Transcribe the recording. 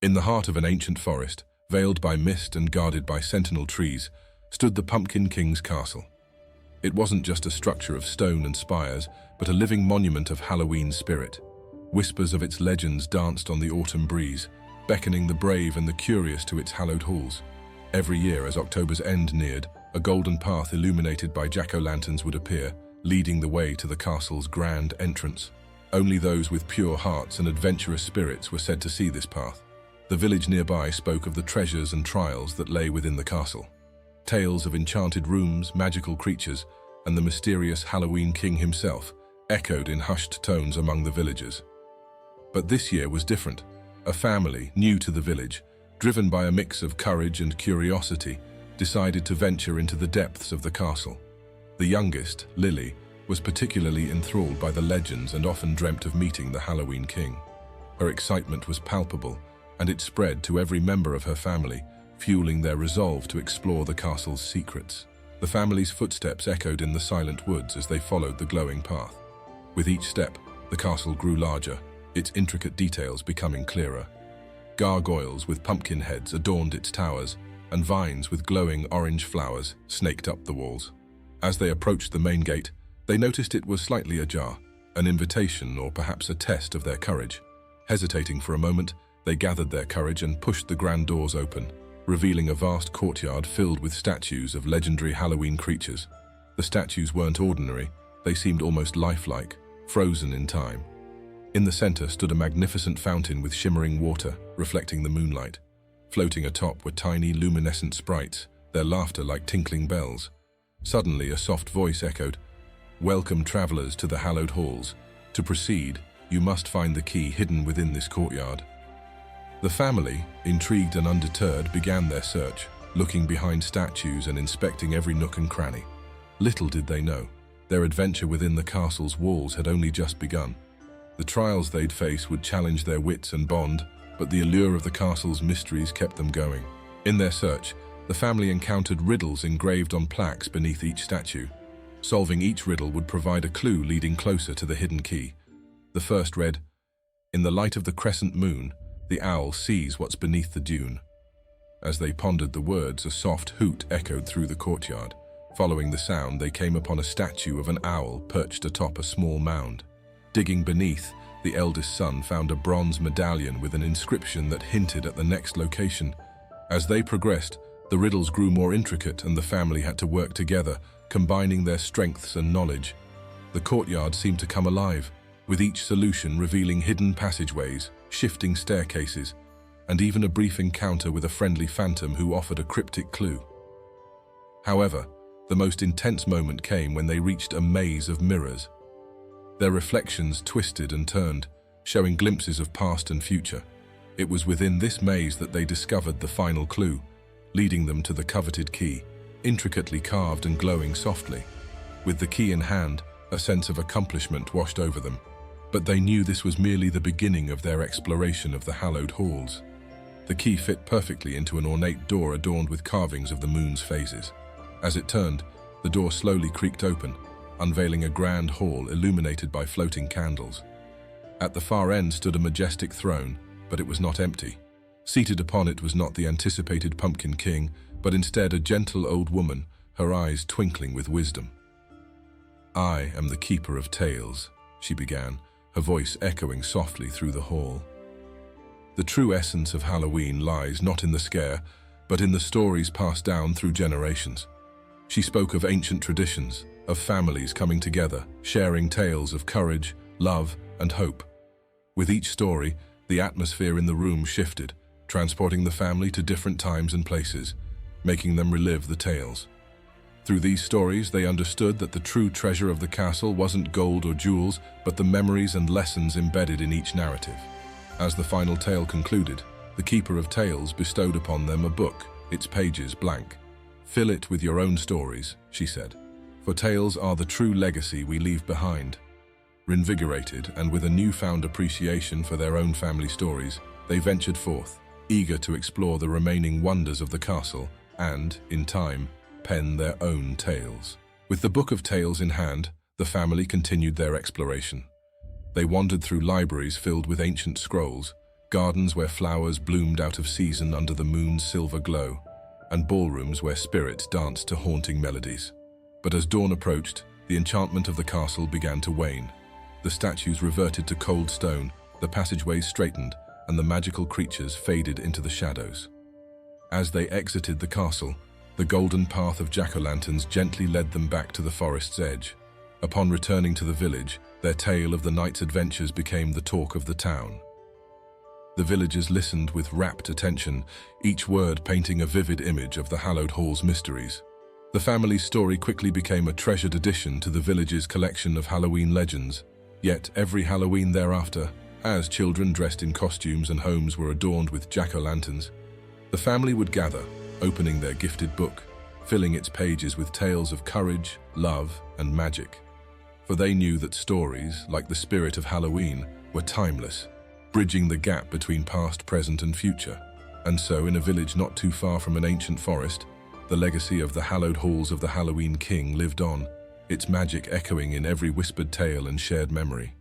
In the heart of an ancient forest, veiled by mist and guarded by sentinel trees, stood the Pumpkin King's castle. It wasn't just a structure of stone and spires, but a living monument of Halloween's spirit. Whispers of its legends danced on the autumn breeze, beckoning the brave and the curious to its hallowed halls. Every year, as October's end neared, a golden path illuminated by jack-o'-lanterns would appear, leading the way to the castle's grand entrance. Only those with pure hearts and adventurous spirits were said to see this path. The village nearby spoke of the treasures and trials that lay within the castle. Tales of enchanted rooms, magical creatures, and the mysterious Halloween King himself echoed in hushed tones among the villagers. But this year was different. A family, new to the village, driven by a mix of courage and curiosity, decided to venture into the depths of the castle. The youngest, Lily, was particularly enthralled by the legends and often dreamt of meeting the Halloween King. Her excitement was palpable, and it spread to every member of her family, fueling their resolve to explore the castle's secrets. The family's footsteps echoed in the silent woods as they followed the glowing path. With each step, the castle grew larger, its intricate details becoming clearer. Gargoyles with pumpkin heads adorned its towers, and vines with glowing orange flowers snaked up the walls. As they approached the main gate, they noticed it was slightly ajar, an invitation or perhaps a test of their courage. Hesitating for a moment, they gathered their courage and pushed the grand doors open, revealing a vast courtyard filled with statues of legendary Halloween creatures. The statues weren't ordinary, they seemed almost lifelike, frozen in time. In the center stood a magnificent fountain with shimmering water, reflecting the moonlight. Floating atop were tiny luminescent sprites, their laughter like tinkling bells. Suddenly a soft voice echoed, "Welcome travelers to the Hallowed Halls. To proceed, you must find the key hidden within this courtyard." The family, intrigued and undeterred, began their search, looking behind statues and inspecting every nook and cranny. Little did they know, their adventure within the castle's walls had only just begun. The trials they'd face would challenge their wits and bond, but the allure of the castle's mysteries kept them going. In their search, the family encountered riddles engraved on plaques beneath each statue. Solving each riddle would provide a clue leading closer to the hidden key. The first read, "In the light of the crescent moon, the owl sees what's beneath the dune." As they pondered the words, a soft hoot echoed through the courtyard. Following the sound, they came upon a statue of an owl perched atop a small mound. Digging beneath, the eldest son found a bronze medallion with an inscription that hinted at the next location. As they progressed, the riddles grew more intricate and the family had to work together, combining their strengths and knowledge. The courtyard seemed to come alive, with each solution revealing hidden passageways, shifting staircases, and even a brief encounter with a friendly phantom who offered a cryptic clue. However, the most intense moment came when they reached a maze of mirrors. Their reflections twisted and turned, showing glimpses of past and future. It was within this maze that they discovered the final clue, leading them to the coveted key, intricately carved and glowing softly. With the key in hand, a sense of accomplishment washed over them. But they knew this was merely the beginning of their exploration of the Hallowed Halls. The key fit perfectly into an ornate door adorned with carvings of the moon's phases. As it turned, the door slowly creaked open, unveiling a grand hall illuminated by floating candles. At the far end stood a majestic throne, but it was not empty. Seated upon it was not the anticipated Pumpkin King, but instead a gentle old woman, her eyes twinkling with wisdom. "I am the Keeper of Tales," she began, her voice echoing softly through the hall. "The true essence of Halloween lies not in the scare, but in the stories passed down through generations." She spoke of ancient traditions, of families coming together, sharing tales of courage, love, and hope. With each story, the atmosphere in the room shifted, transporting the family to different times and places, making them relive the tales. Through these stories, they understood that the true treasure of the castle wasn't gold or jewels, but the memories and lessons embedded in each narrative. As the final tale concluded, the Keeper of Tales bestowed upon them a book, its pages blank. "Fill it with your own stories," she said, "for tales are the true legacy we leave behind." Reinvigorated and with a newfound appreciation for their own family stories, they ventured forth, eager to explore the remaining wonders of the castle and, in time, pen their own tales. With the Book of Tales in hand, the family continued their exploration. They wandered through libraries filled with ancient scrolls, gardens where flowers bloomed out of season under the moon's silver glow, and ballrooms where spirits danced to haunting melodies. But as dawn approached, the enchantment of the castle began to wane. The statues reverted to cold stone, the passageways straightened, and the magical creatures faded into the shadows. As they exited the castle, the golden path of jack-o'-lanterns gently led them back to the forest's edge. Upon returning to the village, their tale of the night's adventures became the talk of the town. The villagers listened with rapt attention, each word painting a vivid image of the Hallowed Halls' mysteries. The family's story quickly became a treasured addition to the village's collection of Halloween legends. Yet every Halloween thereafter, as children dressed in costumes and homes were adorned with jack-o'-lanterns, the family would gather, opening their gifted book, filling its pages with tales of courage, love, and magic. For they knew that stories, like the spirit of Halloween, were timeless, bridging the gap between past, present, and future. And so, in a village not too far from an ancient forest, the legacy of the Hallowed Halls of the Halloween King lived on, its magic echoing in every whispered tale and shared memory.